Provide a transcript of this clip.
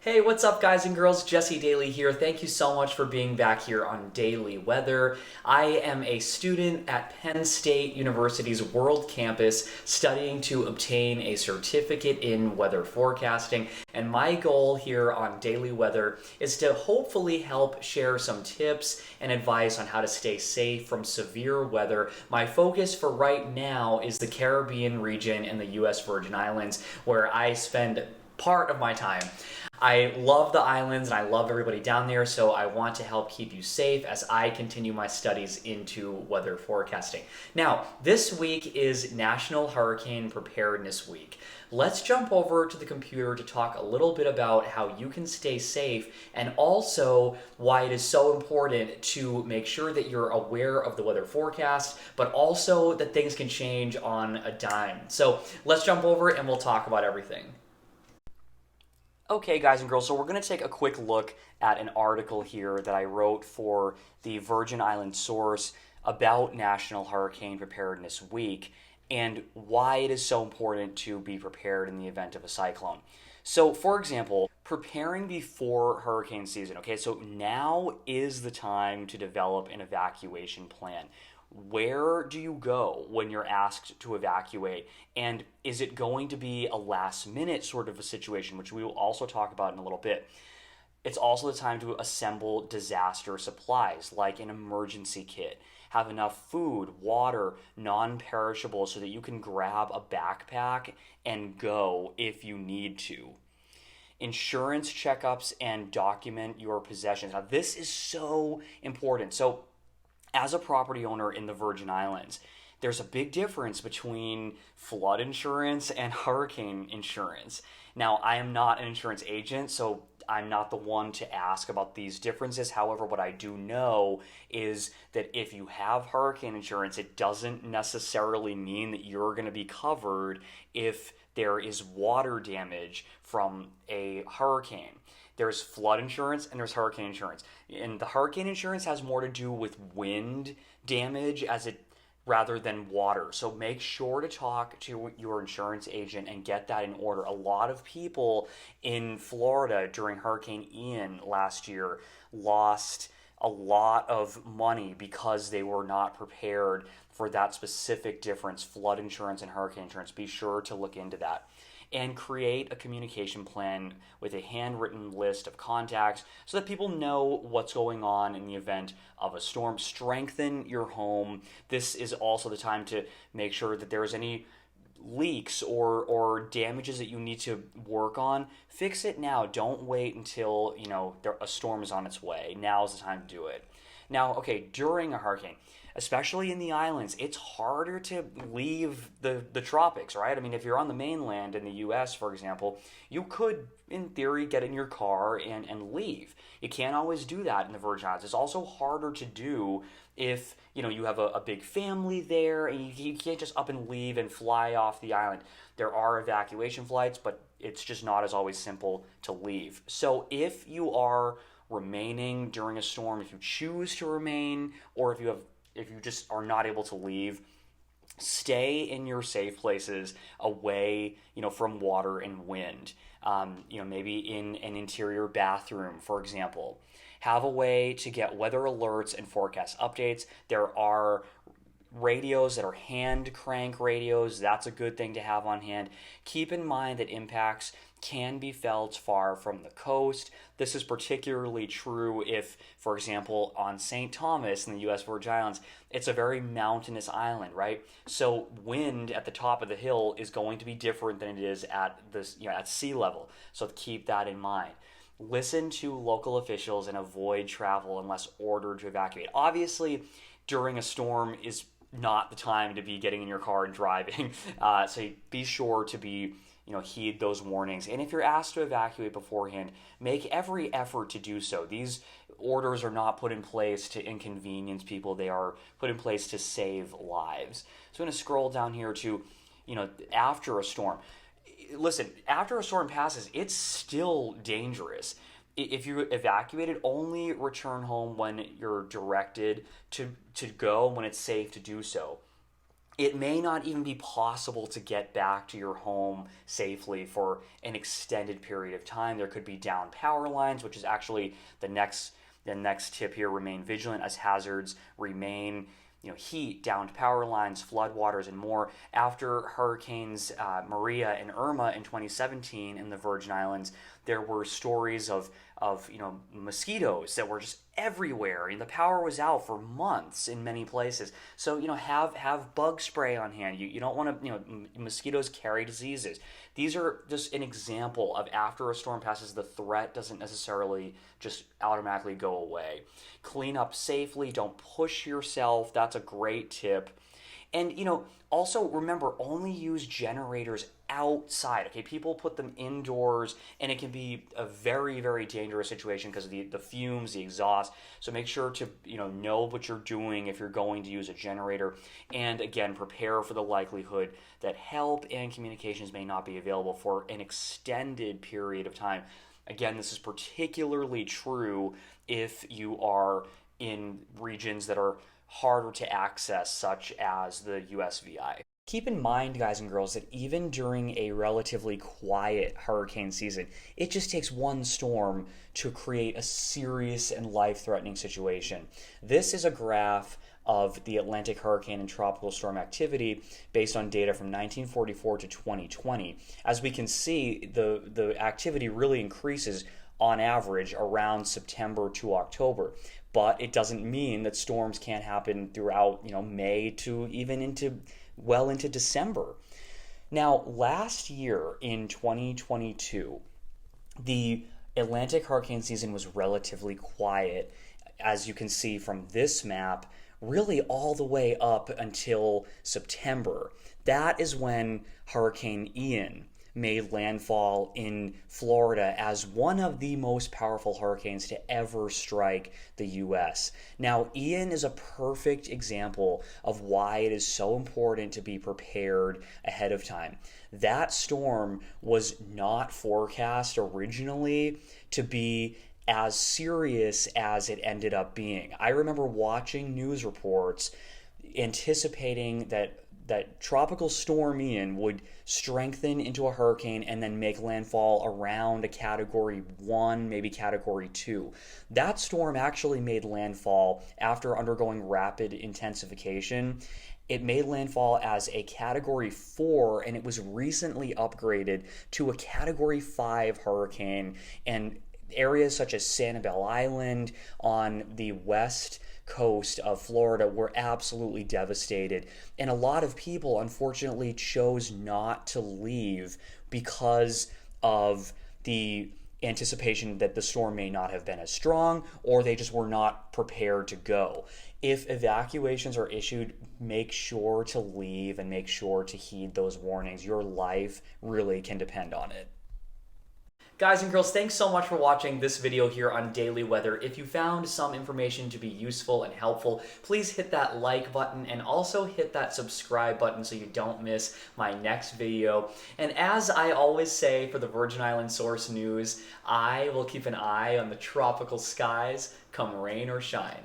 Hey, what's up, guys and girls? Jesse Daly here. Thank you so much for being back here on Daily Weather. I am a student at Penn State University's World Campus studying to obtain a certificate in weather forecasting. And my goal here on Daily Weather is to hopefully help share some tips and advice on how to stay safe from severe weather. My focus for right now is the Caribbean region and the U.S. Virgin Islands, where I spend part of my time. I love the islands and I love everybody down there, so I want to help keep you safe as I continue my studies into weather forecasting. Now, this week is National Hurricane Preparedness Week. Let's jump over to the computer to talk a little bit about how you can stay safe and also why it is so important to make sure that you're aware of the weather forecast, but also that things can change on a dime. So let's jump over and we'll talk about everything. Okay, guys and girls, so we're going to take a quick look at an article here that I wrote for the Virgin Islands Source about National Hurricane Preparedness Week and why it is so important to be prepared in the event of a cyclone. So, for example, preparing before hurricane season. Okay, so now is the time to develop an evacuation plan. Where do you go when you're asked to evacuate? And is it going to be a last minute sort of a situation, which we will also talk about in a little bit? It's also the time to assemble disaster supplies like an emergency kit. Have enough food, water, non-perishable so that you can grab a backpack and go if you need to. Insurance checkups and document your possessions. Now, this is so important. So, as a property owner in the Virgin Islands, there's a big difference between flood insurance and hurricane insurance. Now, I am not an insurance agent, so I'm not the one to ask about these differences. However, what I do know is that if you have hurricane insurance, it doesn't necessarily mean that you're going to be covered if there is water damage from a hurricane. There's flood insurance and there's hurricane insurance. And the hurricane insurance has more to do with wind damage rather than water. So make sure to talk to your insurance agent and get that in order. A lot of people in Florida during Hurricane Ian last year lost a lot of money because they were not prepared for that specific difference, flood insurance and hurricane insurance. Be sure to look into that. And create a communication plan with a handwritten list of contacts so that people know what's going on in the event of a storm. Strengthen your home. This is also the time to make sure that there's any leaks or damages that you need to work on. Fix it now. Don't wait until a storm is on its way. Now is the time to do it. Now, okay, during a hurricane, especially in the islands, it's harder to leave the tropics, right? I mean, if you're on the mainland in the US, for example, you could, in theory, get in your car and leave. You can't always do that in the Virgin Islands. It's also harder to do if, you have a big family there and you can't just up and leave and fly off the island. There are evacuation flights, but it's just not as always simple to leave. So if you are remaining during a storm, if you choose to remain, or if you just are not able to leave, stay in your safe places away, from water and wind. Maybe in an interior bathroom, for example. Have a way to get weather alerts and forecast updates. There are radios that are hand crank radios. That's a good thing to have on hand. Keep in mind that impacts can be felt far from the coast. This is particularly true if, for example, on St. Thomas in the U.S. Virgin Islands, it's a very mountainous island, right? So wind at the top of the hill is going to be different than it is at at sea level. So keep that in mind. Listen to local officials and avoid travel unless ordered to evacuate. Obviously, during a storm is not the time to be getting in your car and driving. So be sure to heed those warnings. And if you're asked to evacuate beforehand, make every effort to do so. These orders are not put in place to inconvenience people. They are put in place to save lives. So I'm going to scroll down here to, after a storm. Listen, after a storm passes, it's still dangerous. If you evacuated, only return home when you're directed to go, when it's safe to do so. it may not even be possible to get back to your home safely for an extended period of time. There could be down power lines, which is actually the next tip here. Remain vigilant as hazards remain. Heat, downed power lines, floodwaters, and more. After Hurricanes Maria and Irma in 2017 in the Virgin Islands, there were stories of mosquitoes that were just everywhere, and the power was out for months in many places. So have bug spray on hand. You don't want to mosquitoes carry diseases. These are just an example of after a storm passes, the threat doesn't necessarily just automatically go away. Clean up safely. Don't push yourself. That's a great tip. And also remember, only use generators outside. Okay, people put them indoors, and it can be a very, very dangerous situation because of the fumes, the exhaust. So make sure to know what you're doing if you're going to use a generator, and again, prepare for the likelihood that help and communications may not be available for an extended period of time. Again, this is particularly true if you are in regions that are harder to access, such as the USVI. Keep in mind, guys and girls, that even during a relatively quiet hurricane season, it just takes one storm to create a serious and life-threatening situation. This is a graph of the Atlantic hurricane and tropical storm activity based on data from 1944 to 2020. As we can see, the activity really increases on average around September to October. But it doesn't mean that storms can't happen throughout, May to even into December. Now, last year in 2022, the Atlantic hurricane season was relatively quiet, as you can see from this map, really all the way up until September. That is when Hurricane Ian made landfall in Florida as one of the most powerful hurricanes to ever strike the U.S. Now, Ian is a perfect example of why it is so important to be prepared ahead of time. That storm was not forecast originally to be as serious as it ended up being. I remember watching news reports anticipating that Tropical Storm Ian would strengthen into a hurricane and then make landfall around a Category 1, maybe Category 2. That storm actually made landfall after undergoing rapid intensification. It made landfall as a Category 4, and it was recently upgraded to a Category 5 hurricane, and areas such as Sanibel Island on the west coast of Florida were absolutely devastated, and a lot of people unfortunately chose not to leave because of the anticipation that the storm may not have been as strong, or they just were not prepared to go. If evacuations are issued, make sure to leave and make sure to heed those warnings. Your life really can depend on it. Guys and girls, thanks so much for watching this video here on Daily Weather. If you found some information to be useful and helpful, please hit that like button and also hit that subscribe button so you don't miss my next video. And as I always say for the Virgin Island Source News, I will keep an eye on the tropical skies come rain or shine.